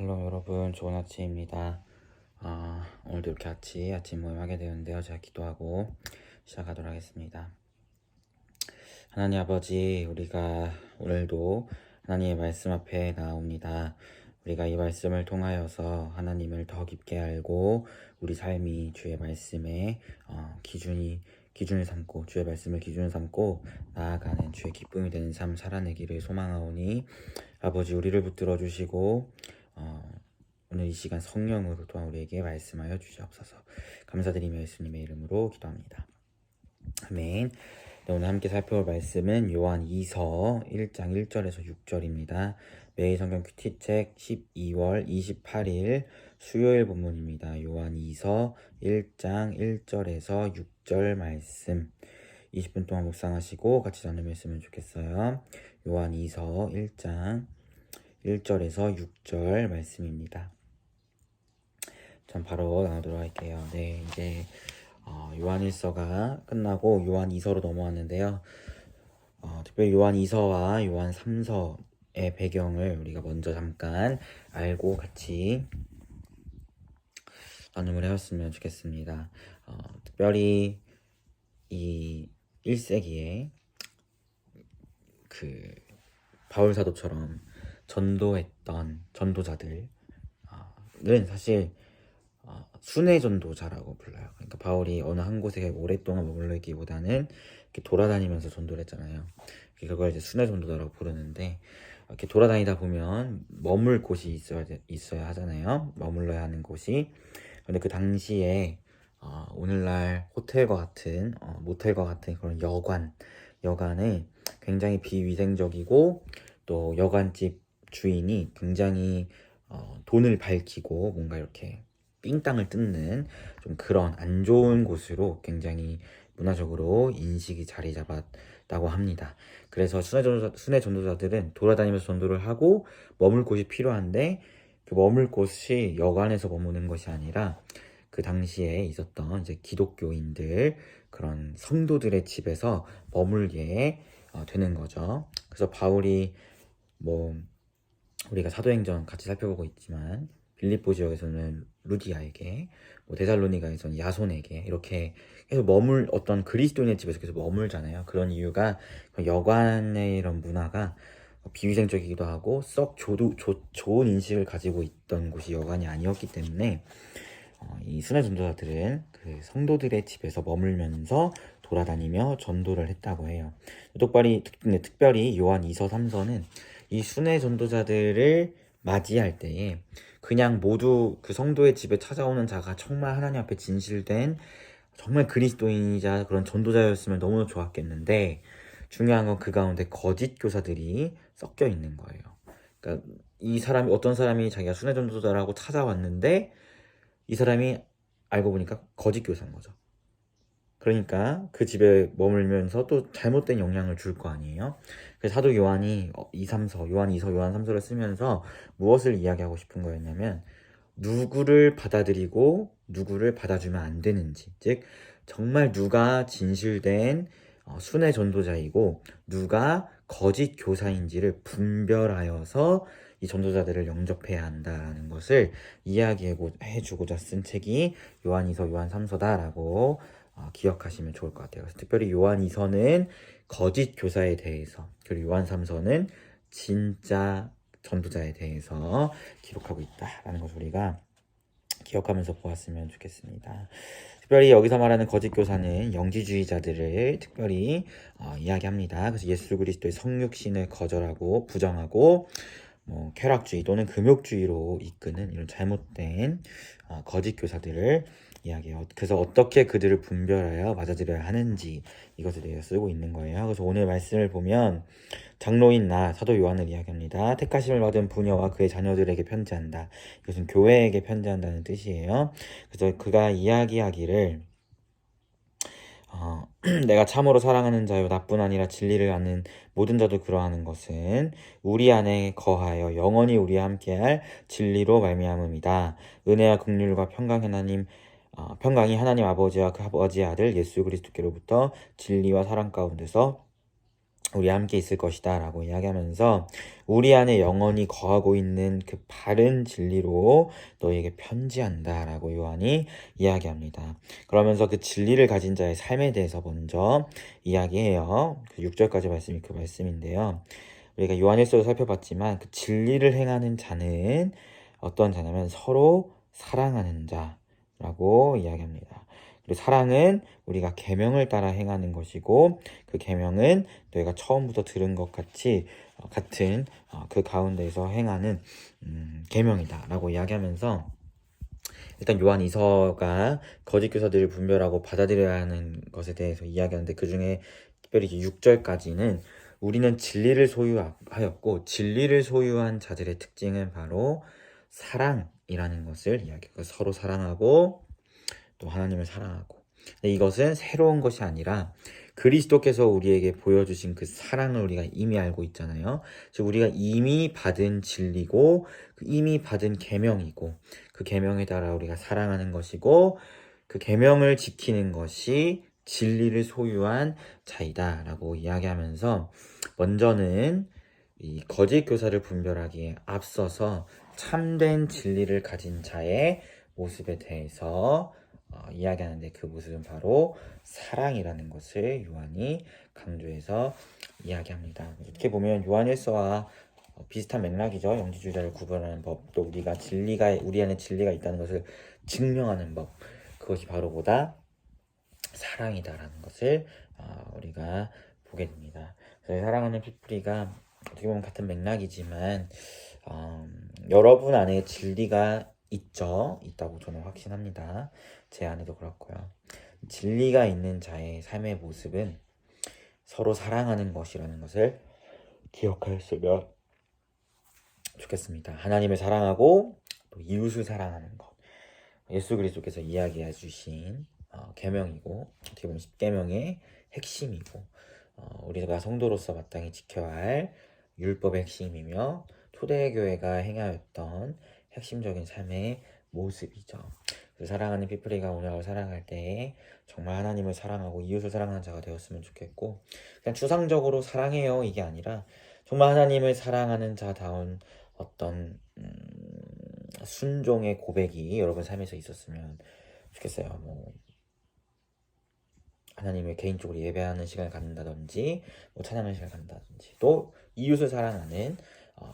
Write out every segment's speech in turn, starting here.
헬로 여러분, 좋은 아침입니다. 오늘도 이렇게 아침 모임 하게 되는데요. 제가 기도하고 시작하도록 하겠습니다. 하나님 아버지, 우리가 오늘도 하나님의 말씀 앞에 나옵니다. 우리가 이 말씀을 통하여서 하나님을 더 깊게 알고 우리 삶이 주의 말씀에 기준을 삼고 주의 말씀을 기준을 삼고 나아가는 주의 기쁨이 되는 삶 살아내기를 소망하오니 아버지 우리를 붙들어 주시고 오늘 이 시간 성령으로 또한 우리에게 말씀하여 주시옵소서. 감사드리며 예수님의 이름으로 기도합니다. 아멘. 네, 오늘 함께 살펴볼 말씀은 요한 2서 1장 1절에서 6절입니다. 매일 성경 큐티책 12월 28일 수요일 본문입니다. 요한 2서 1장 1절에서 6절 말씀 20분 동안 묵상하시고 같이 나누셨으면 좋겠어요. 요한 2서 1장 1절에서 6절 말씀입니다. 전 바로 나누도록 할게요. 네, 이제 요한 1서가 끝나고 요한 2서로 넘어왔는데요. 특별히 요한 2서와 요한 3서의 배경을 우리가 먼저 잠깐 알고 같이 나눔을 해봤으면 좋겠습니다. 특별히 이 1세기에 그 바울 사도처럼 전도했던 전도자들은 사실 순회 전도자라고 불러요. 그러니까 바울이 어느 한 곳에 오랫동안 머물러 있기보다는 이렇게 돌아다니면서 전도를 했잖아요. 그걸 이제 순회 전도자라고 부르는데 이렇게 돌아다니다 보면 머물 곳이 있어야 하잖아요. 머물러야 하는 곳이. 근데 그 당시에 오늘날 호텔과 같은 모텔과 같은 그런 여관에 굉장히 비위생적이고 또 여관집 주인이 굉장히 돈을 밝히고 뭔가 이렇게 삥땅을 뜯는 좀 그런 안 좋은 곳으로 굉장히 문화적으로 인식이 자리 잡았다고 합니다. 그래서 순회 전도자들은 돌아다니면서 전도를 하고 머물 곳이 필요한데 그 머물 곳이 여관에서 머무는 것이 아니라 그 당시에 있었던 이제 기독교인들 그런 성도들의 집에서 머물게 되는 거죠. 그래서 바울이 우리가 사도행전 같이 살펴보고 있지만 빌립보 지역에서는 루디아에게 데살로니가에서는 야손에게 이렇게 계속 어떤 그리스도인의 집에서 계속 머물잖아요. 그런 이유가 여관의 이런 문화가 비위생적이기도 하고 썩 좋은 인식을 가지고 있던 곳이 여관이 아니었기 때문에 이 순회 전도자들은 그 성도들의 집에서 머물면서 돌아다니며 전도를 했다고 해요. 특별히 요한 2서 3서는 이 순회 전도자들을 맞이할 때에 그냥 모두 그 성도의 집에 찾아오는 자가 정말 하나님 앞에 진실된 정말 그리스도인이자 그런 전도자였으면 너무 좋았겠는데 중요한 건 그 가운데 거짓 교사들이 섞여 있는 거예요. 그러니까 어떤 사람이 자기가 순회 전도자라고 찾아왔는데 이 사람이 알고 보니까 거짓 교사인 거죠. 그러니까 그 집에 머물면서 또 잘못된 영향을 줄 거 아니에요. 그래서 사도 요한이 요한 2서, 요한 3서를 쓰면서 무엇을 이야기하고 싶은 거였냐면 누구를 받아들이고 누구를 받아주면 안 되는지, 즉 정말 누가 진실된 순회 전도자이고 누가 거짓 교사인지를 분별하여서 이 전도자들을 영접해야 한다라는 것을 이야기해주고자 쓴 책이 요한 2서, 요한 3서다라고 기억하시면 좋을 것 같아요. 그래서 특별히 요한 2서는 거짓 교사에 대해서, 그리고 요한 3서는 진짜 전도자에 대해서 기록하고 있다라는 것을 우리가 기억하면서 보았으면 좋겠습니다. 특별히 여기서 말하는 거짓 교사는 영지주의자들을 특별히 이야기합니다. 그래서 예수 그리스도의 성육신을 거절하고 부정하고 쾌락주의 또는 금욕주의로 이끄는 이런 잘못된 거짓 교사들을 이야기해요. 그래서 어떻게 그들을 분별하여 맞아들여야 하는지 이것에 대해 쓰고 있는 거예요. 그래서 오늘 말씀을 보면 장로인 사도 요한을 이야기합니다. 택하심을 받은 부녀와 그의 자녀들에게 편지한다. 이것은 교회에게 편지한다는 뜻이에요. 그래서 그가 이야기하기를 내가 참으로 사랑하는 자요 나뿐 아니라 진리를 아는 모든 자도 그러하는 것은 우리 안에 거하여 영원히 우리와 함께할 진리로 말미암음이다. 은혜와 긍휼과 평강이 하나님 아버지와 그 아버지의 아들 예수 그리스도께로부터 진리와 사랑 가운데서 우리 함께 있을 것이다 라고 이야기하면서 우리 안에 영원히 거하고 있는 그 바른 진리로 너희에게 편지한다 라고 요한이 이야기합니다. 그러면서 그 진리를 가진 자의 삶에 대해서 먼저 이야기해요. 그 6절까지 말씀이 그 말씀인데요. 우리가 요한일서를 살펴봤지만 그 진리를 행하는 자는 어떤 자냐면 서로 사랑하는 자라고 이야기합니다. 그리고 사랑은 우리가 계명을 따라 행하는 것이고 그 계명은 너희가 처음부터 들은 것 같이 같은 그 가운데에서 행하는 계명이다라고 이야기하면서 일단 요한 이서가 거짓 교사들을 분별하고 받아들여야 하는 것에 대해서 이야기하는데 그 중에 특별히 6절까지는 우리는 진리를 소유하였고 진리를 소유한 자들의 특징은 바로 사랑이라는 것을 이야기해요. 서로 사랑하고 또 하나님을 사랑하고. 근데 이것은 새로운 것이 아니라 그리스도께서 우리에게 보여주신 그 사랑을 우리가 이미 알고 있잖아요. 즉 우리가 이미 받은 진리고 이미 받은 계명이고 그 계명에 따라 우리가 사랑하는 것이고 그 계명을 지키는 것이 진리를 소유한 자이다라고 이야기하면서 먼저는 이 거짓 교사를 분별하기에 앞서서 참된 진리를 가진 자의 모습에 대해서 이야기하는데 그 모습은 바로 사랑이라는 것을 요한이 강조해서 이야기합니다. 이렇게 보면 요한일서와 비슷한 맥락이죠. 영지주의자를 구별하는 법, 또 우리 안에 진리가 있다는 것을 증명하는 법, 그것이 바로 보다 사랑이다라는 것을 우리가 보게 됩니다. 그래서 사랑하는 피프리가 어떻게 보면 같은 맥락이지만 여러분 안에 진리가 있다고 저는 확신합니다. 제 안에도 그렇고요. 진리가 있는 자의 삶의 모습은 서로 사랑하는 것이라는 것을 기억하였으면 좋겠습니다. 하나님을 사랑하고 또 이웃을 사랑하는 것. 예수 그리스도께서 이야기해 주신 계명이고 어떻게 보면 10계명의 핵심이고 우리가 성도로서 마땅히 지켜야 할 율법의 핵심이며 초대교회가 행하였던 핵심적인 삶의 모습이죠. 그 사랑하는 피프리가 오늘 하루 살아갈 때에 정말 하나님을 사랑하고 이웃을 사랑하는 자가 되었으면 좋겠고 그냥 추상적으로 사랑해요 이게 아니라 정말 하나님을 사랑하는 자다운 어떤 순종의 고백이 여러분 삶에서 있었으면 좋겠어요. 뭐 하나님을 개인적으로 예배하는 시간을 갖는다든지 찬양하는 시간을 갖는다든지 또 이웃을 사랑하는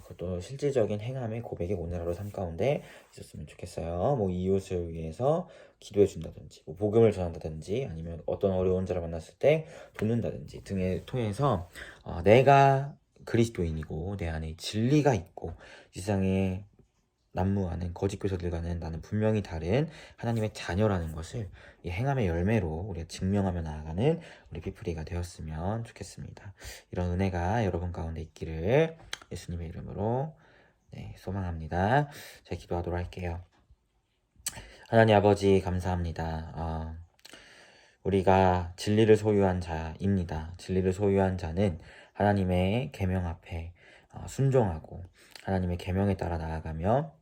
그것도 실질적인 행함의 고백이 오늘 하루 삶 가운데 있었으면 좋겠어요. 뭐 이웃을 위해서 기도해 준다든지 뭐 복음을 전한다든지 아니면 어떤 어려운 자를 만났을 때 돕는다든지 등을 통해서 내가 그리스도인이고 내 안에 진리가 있고 이 세상에 난무하는 거짓 교사들과는 나는 분명히 다른 하나님의 자녀라는 것을 이 행함의 열매로 우리가 증명하며 나아가는 우리 피프리가 되었으면 좋겠습니다. 이런 은혜가 여러분 가운데 있기를 예수님의 이름으로 소망합니다. 제가 기도하도록 할게요. 하나님 아버지 감사합니다. 우리가 진리를 소유한 자입니다. 진리를 소유한 자는 하나님의 계명 앞에 순종하고 하나님의 계명에 따라 나아가며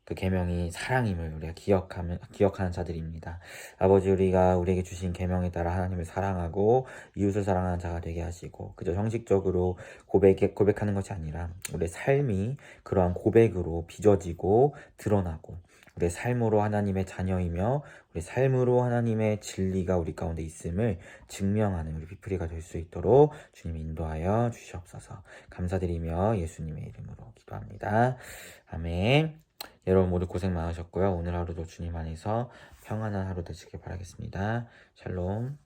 그 계명이 사랑임을 우리가 기억하는 자들입니다. 아버지 우리가 우리에게 주신 계명에 따라 하나님을 사랑하고 이웃을 사랑하는 자가 되게 하시고 그저 형식적으로 고백하는 것이 아니라 우리의 삶이 그러한 고백으로 빚어지고 드러나고 우리의 삶으로 하나님의 자녀이며 우리 삶으로 하나님의 진리가 우리 가운데 있음을 증명하는 우리 피프리가 될 수 있도록 주님 인도하여 주시옵소서. 감사드리며 예수님의 이름으로 기도합니다. 아멘. 여러분 모두 고생 많으셨고요. 오늘 하루도 주님 안에서 평안한 하루 되시길 바라겠습니다. 샬롬.